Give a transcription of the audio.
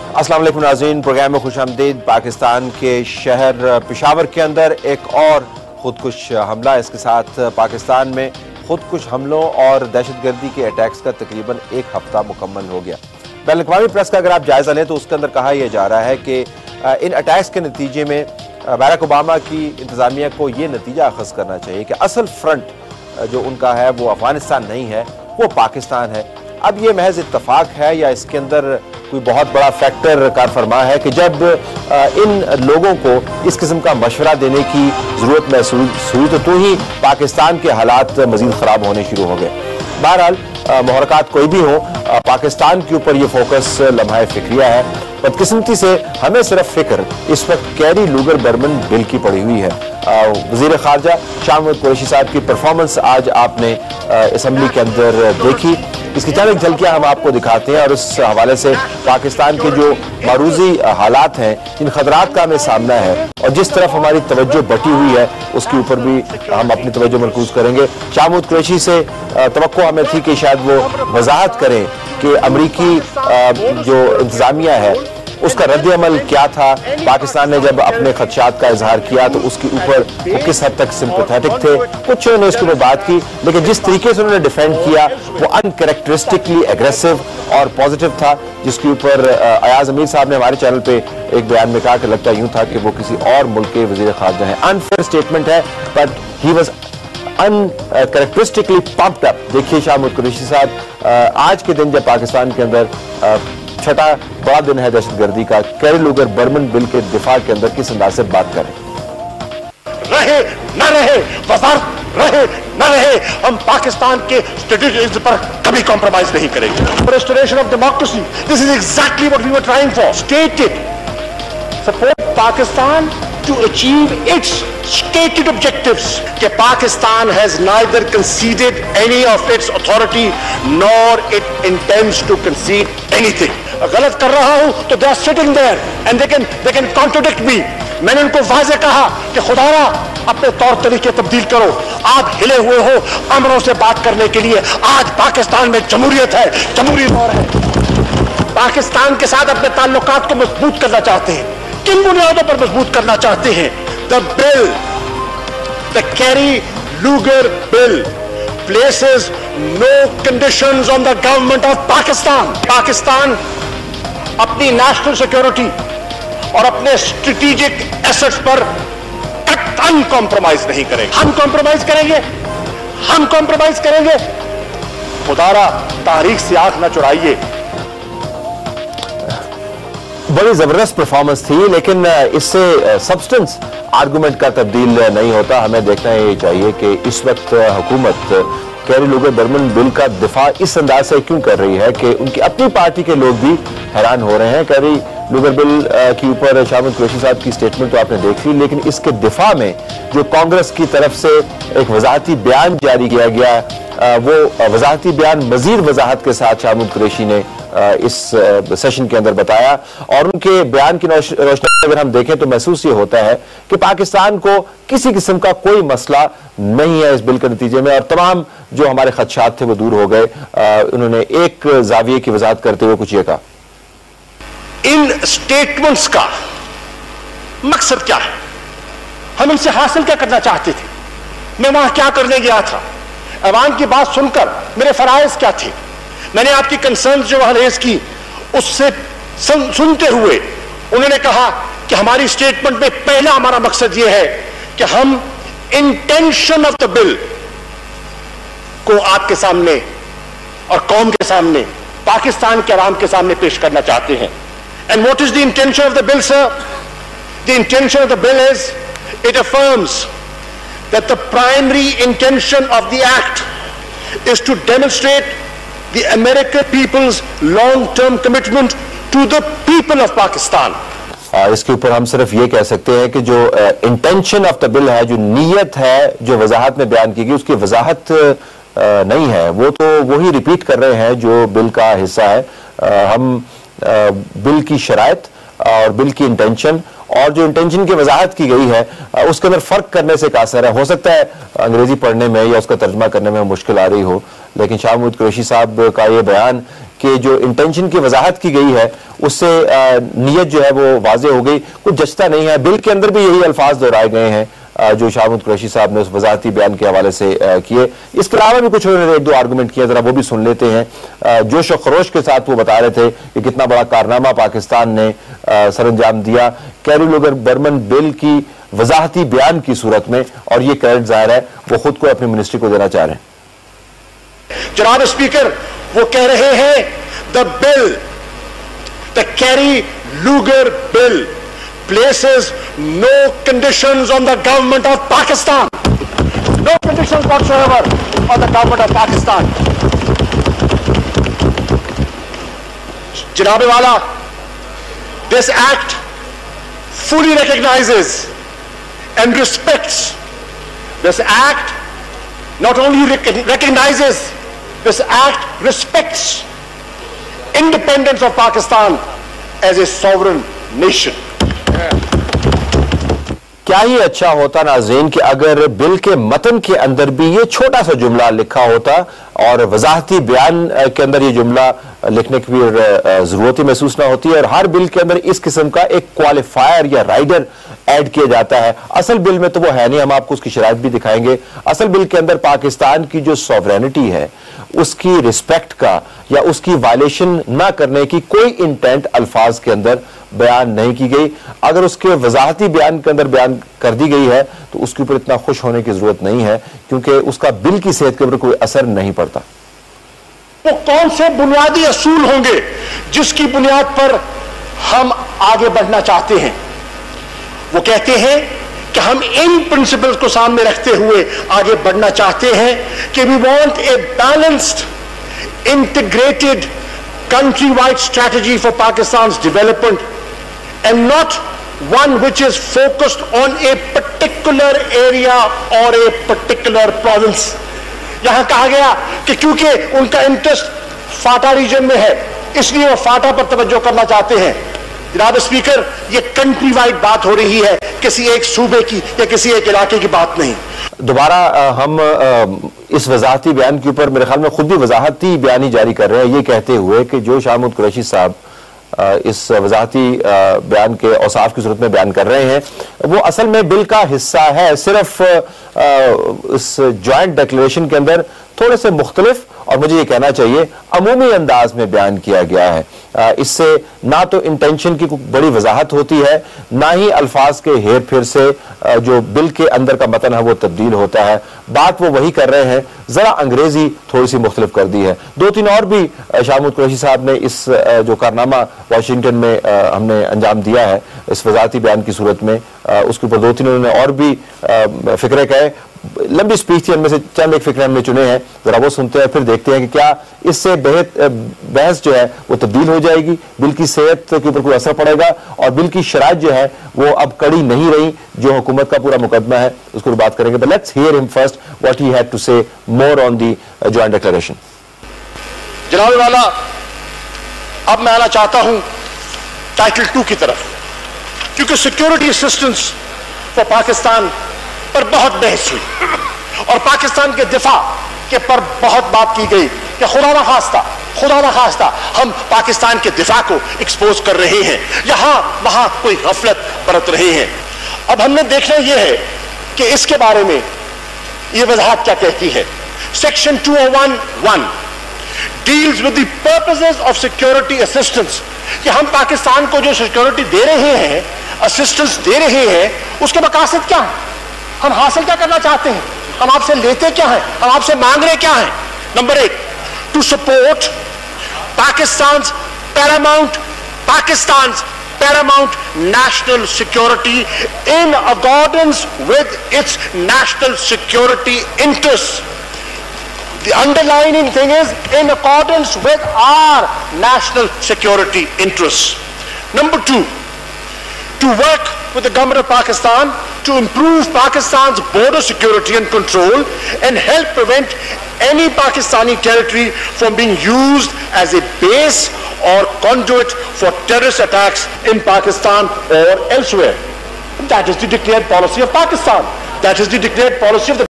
अस्सलाम वालेकुम नाज़रीन, प्रोग्राम में खुशामदीद। पाकिस्तान के शहर पेशावर के अंदर एक और खुदकुश हमला, इसके साथ पाकिस्तान में खुदकुश हमलों और दहशतगर्दी के अटैक्स का तकरीबन एक हफ्ता मुकम्मल हो गया। बैनुल-अक़वामी प्रेस का अगर आप जायजा लें तो उसके अंदर कहा यह जा रहा है कि इन अटैक्स के नतीजे में बराक ओबामा की इंतजामिया को ये नतीजा अखज़ करना चाहिए कि असल फ्रंट जो उनका है वो अफगानिस्तान नहीं है, वो पाकिस्तान है। अब ये महज इत्तफाक है या इसके अंदर कोई बहुत बड़ा फैक्टर कार फरमा है कि जब इन लोगों को इस किस्म का मशवरा देने की ज़रूरत महसूस हुई तो ही पाकिस्तान के हालात मज़ीद ख़राब होने शुरू हो गए। बहरहाल मुहरकात कोई भी हो, पाकिस्तान के ऊपर ये फोकस लम्हा फिक्रिया है। बदकिस्मती से हमें सिर्फ फिक्र इस वक्त कैरी लूगर बर्मन बिल की पड़ी हुई है। वज़ीर ख़ारजा शाह महमूद कुरैशी साहब की परफॉर्मेंस आज आपने असम्बली के अंदर देखी, इसकी चंद एक झलकियां हम आपको दिखाते हैं और उस हवाले से पाकिस्तान के जो मारूजी हालात हैं, जिन खतरात का हमें सामना है और जिस तरफ हमारी तवज्जो बटी हुई है उसके ऊपर भी हम अपनी तवज्जो मरकूज करेंगे। शाह महमूद कुरैशी से तवक्को हमें थी कि शायद वो वजाहत करें कि अमरीकी जो इंतजामिया है उसका रद्द-ए-अमल क्या था। पाकिस्तान ने जब अपने खदशात का इजहार किया तो उसके ऊपर वो किस हद तक सिंपैथेटिक थे, कुछ ने इसके ऊपर बात की, लेकिन जिस तरीके से उन्होंने डिफेंड किया वो अनकैरेक्टरिस्टिकली एग्रेसिव और पॉजिटिव था, जिसके ऊपर अयाज अमीर साहब ने हमारे चैनल पे एक बयान में कहा कि लगता यूं था कि वो किसी और मुल्क के वज़ीर ख़ारजा हैं। अनफेयर स्टेटमेंट है, but he was uncharacteristically pumped up. देखिए शाह महमूद कुरैशी साहब आज के दिन जब पाकिस्तान के अंदर छठा बड़ा दिन है दहशतगर्दी का, कैरी लूगर बर्मन बिल के दिफा के अंदर किस अंदाज से बात करें। रहे न रहे वज़ारत रहे न रहे, हम पाकिस्तान के स्ट्रेटेजिक पर कभी कॉम्प्रोमाइज नहीं करेंगे। Restoration of democracy, this is exactly what we were trying for. Stated support Pakistan to achieve its stated objectives. कि Pakistan has neither conceded any of its authority nor it intends to concede anything. गलत कर रहा हूं तो they are sitting there and they can contradict me. मैंने उनको वाज़े कहा कि खुदारा अपने तौर तरीके तब्दील करो, आप हिले हुए हो अमरों से बात करने के लिए। आज पाकिस्तान में जमहूरियत है, जमहूरी दौर है। पाकिस्तान के साथ अपने ताल्लुकात को मजबूत करना चाहते हैं। किन बुनियादों पर मजबूत करना चाहते हैं? The bill, the Kerry Lugar bill places no conditions on the government of Pakistan. Pakistan अपनी नेशनल सिक्योरिटी और अपने स्ट्रेटेजिक एसेट्स पर कतई कॉम्प्रोमाइज नहीं करेंगे। हम कॉम्प्रोमाइज करेंगे, हम कॉम्प्रोमाइज करेंगे। खुदारा तारीख से आंख न चुराइए। बड़ी जबरदस्त परफॉर्मेंस थी, लेकिन इससे सब्सटेंस आर्गुमेंट का तब्दील नहीं होता। हमें देखना ये चाहिए कि इस वक्त हुकूमत कैरी लूगर बर्मन बिल का दिफा इस अंदाज से क्यों कर रही है कि उनकी अपनी पार्टी के लोग भी हैरान हो रहे हैं। कैरी लूगर बिल के ऊपर शाह महमूद कुरैशी साहब की स्टेटमेंट तो आपने देख ली, लेकिन इसके दिफा में जो कांग्रेस की तरफ से एक वजाहती बयान जारी किया गया, वो वजाहती बयान मजीद वजाहत के साथ शाह महमूद कुरैशी ने इस सेशन के अंदर बताया और उनके बयान की रोशनी अगर हम देखें तो महसूस ये होता है कि पाकिस्तान को किसी किस्म का कोई मसला नहीं है इस बिल के नतीजे में और तमाम जो हमारे खदशात थे वो दूर हो गए। उन्होंने एक जाविये की वजाहत करते हुए कुछ ये कहा, इन स्टेटमेंट्स का मकसद क्या है, हम इनसे हासिल क्या करना चाहते थे, मैं वहां क्या करने गया था, अवाम की बात सुनकर मेरे फराइज क्या थे, मैंने आपकी कंसर्न जो रेज की उससे सुनते हुए उन्होंने कहा कि हमारी स्टेटमेंट में पहला हमारा मकसद यह है कि हम इंटेंशन ऑफ द बिल को आपके सामने और कौम के सामने, पाकिस्तान के अवाम के सामने पेश करना चाहते हैं। And what is the intention of the bill sir? The intention of the bill is it affirms that the primary intention of the act is to demonstrate the American people's long-term commitment to the people of Pakistan. इसके ऊपर हम सिर्फ ये कह सकते हैं कि जो इंटेंशन ऑफ द बिल है, जो नीयत है जो वजाहत में बयान की गई, उसकी वजाहत नहीं है, वो तो वही रिपीट कर रहे हैं जो बिल का हिस्सा है। हम बिल की शराइत और बिल की इंटेंशन और जो इंटेंशन की वजाहत की गई है उसके अंदर फर्क करने से का असर है। हो सकता है अंग्रेजी पढ़ने में या उसका तर्जमा करने में मुश्किल आ रही हो, लेकिन शाह महमूद कुरैशी साहब का ये बयान कि जो इंटेंशन की वजाहत की गई है उससे नीयत जो है वो वाजे हो गई, कुछ जचता नहीं है। बिल के अंदर भी यही अल्फाज दोहराए गए हैं जो शाह महमूद कुरैशी साहब ने उस वजाहती बयान के हवाले से किए। इसके अलावा भी कुछ उन्होंने एक दो आर्गूमेंट किए, जरा वो भी सुन लेते हैं। जोश और खरोश के साथ वो बता रहे थे कि कितना बड़ा कारनामा पाकिस्तान ने सरअंजाम दिया कैरी लुगर बर्मन बिल की वजाहती बयान की सूरत में, और ये क्रेडिट जाहिर है वो खुद को अपनी मिनिस्ट्री को देना चाह रहे हैं। जनाब स्पीकर, वो कह रहे हैं the bill, the Kerry Lugar bill places no conditions on the government of Pakistan. No conditions whatsoever on the government of Pakistan. Janabe wala, this act fully recognizes and respects. This act not only recognizes, this act respects independence of Pakistan as a sovereign nation. क्या ही अच्छा होता नाज़रीन कि अगर bill के मतन के अंदर भी ये छोटा सा जुमला लिखा होता और वजाहती बयान के अंदर ये जुमला लिखने की भी जरूरत ही महसूस ना होती है, और हर बिल के अंदर इस किस्म का एक क्वालिफायर या राइडर ऐड किया जाता है। असल बिल में तो वो है नहीं, हम आपको उसकी शराइत भी दिखाएंगे। असल बिल के अंदर पाकिस्तान की जो सॉवरेनिटी है उसकी रिस्पेक्ट का या उसकी वायलेशन ना करने की कोई इंटेंट अल्फाज के अंदर बयान नहीं की गई। अगर उसके वजाहती बयान के अंदर बयान कर दी गई है तो उसके ऊपर इतना खुश होने की जरूरत नहीं है, क्योंकि उसका बिल की सेहत के ऊपर कोई असर नहीं पड़ता। वो कौन से बुनियादी असूल होंगे जिसकी बुनियाद पर हम आगे बढ़ना चाहते हैं? वो कहते हैं कि हम इन प्रिंसिपल्स को सामने रखते हुए आगे बढ़ना चाहते हैं कि we want a balanced, integrated country wide strategy for Pakistan's development, and not one which is focused on a particular area or a particular province. यहां कहा गया कि क्योंकि उनका इंटरेस्ट फाटा रीजन में है इसलिए वो फाटा पर तवज्जो करना चाहते हैं। जनाब स्पीकर, ये कंट्री वाइड बात हो रही है, किसी एक सूबे की या किसी एक इलाके की बात नहीं। दोबारा हम इस वजाहती बयान के ऊपर मेरे ख्याल में खुद भी वजाहती बयानी जारी कर रहे हैं, ये कहते हुए कि जो शाह महमूद कुरैशी साहब इस वजाहती बयान के औसाफ की सूरत में बयान कर रहे हैं वो असल में बिल का हिस्सा है। सिर्फ इस जॉइंट डिक्लेरेशन के अंदर थोड़े से मुख्तलिफ और मुझे ये कहना चाहिए अमूमी अंदाज में बयान किया गया है। इससे ना तो इंटेंशन की बड़ी वजाहत होती है, ना ही अल्फाज के हेर फेर से जो बिल के अंदर का मतन है वो तब्दील होता है। बात वो वही कर रहे हैं, जरा अंग्रेजी थोड़ी सी मुख्तलिफ कर दी है। दो तीन और भी शाह महमूद कुरैशी साहब ने इस जो कारनामा वाशिंगटन में हमने अंजाम दिया है इस वजाहती बयान की सूरत में, उसके ऊपर दो तीन उन्होंने और भी फिक्रे कहे। लंबी स्पीच थी, उनमें से चंद एक फिक्रे हमने चुने हैं, जरा वो सुनते हैं फिर देखते हैं कि क्या इससे बहस जो है वो तब्दील हो जाएगी, बिल की सेहत के ऊपर कोई असर पड़ेगा और बिल की शराइत जो है वो अब कड़ी नहीं रही। जो हुकूमत का पूरा मुकदमा है उसको बात करेंगे, but let's hear him first what he had to say more on the joint declaration. जनाब वाला, अब मैं आना चाहता हूं टाइटल 2 की तरफ, क्योंकि सिक्योरिटी असिस्टेंस फॉर पाकिस्तान पर बहुत बहस हुई और पाकिस्तान के दिफा के पर बहुत बात की गई कि खुदा ना खास्ता हम पाकिस्तान के दिफा को एक्सपोज कर रहे हैं, यहां वहां कोई गफलत बरत रहे हैं। अब हमने देखना यह है कि इसके बारे में यह वजाहत क्या कहती है। Section 201(1) deals with the purposes of security assistance, कि हम पाकिस्तान को जो सिक्योरिटी दे रहे हैं, असिस्टेंस दे रहे हैं, उसके मकासद क्या है, हम हासिल क्या करना चाहते हैं, हम आपसे लेते क्या हैं, हम आपसे मांग रहे क्या हैं। Number 1, to support Pakistan's paramount national security in accordance with its national security interests. The underlining thing is in accordance with our national security interests. Number 2, to work with the government of Pakistan to improve Pakistan's border security and control and help prevent any Pakistani territory from being used as a base or conduit for terrorist attacks in Pakistan or elsewhere. That is the declared policy of Pakistan. That is the declared policy of the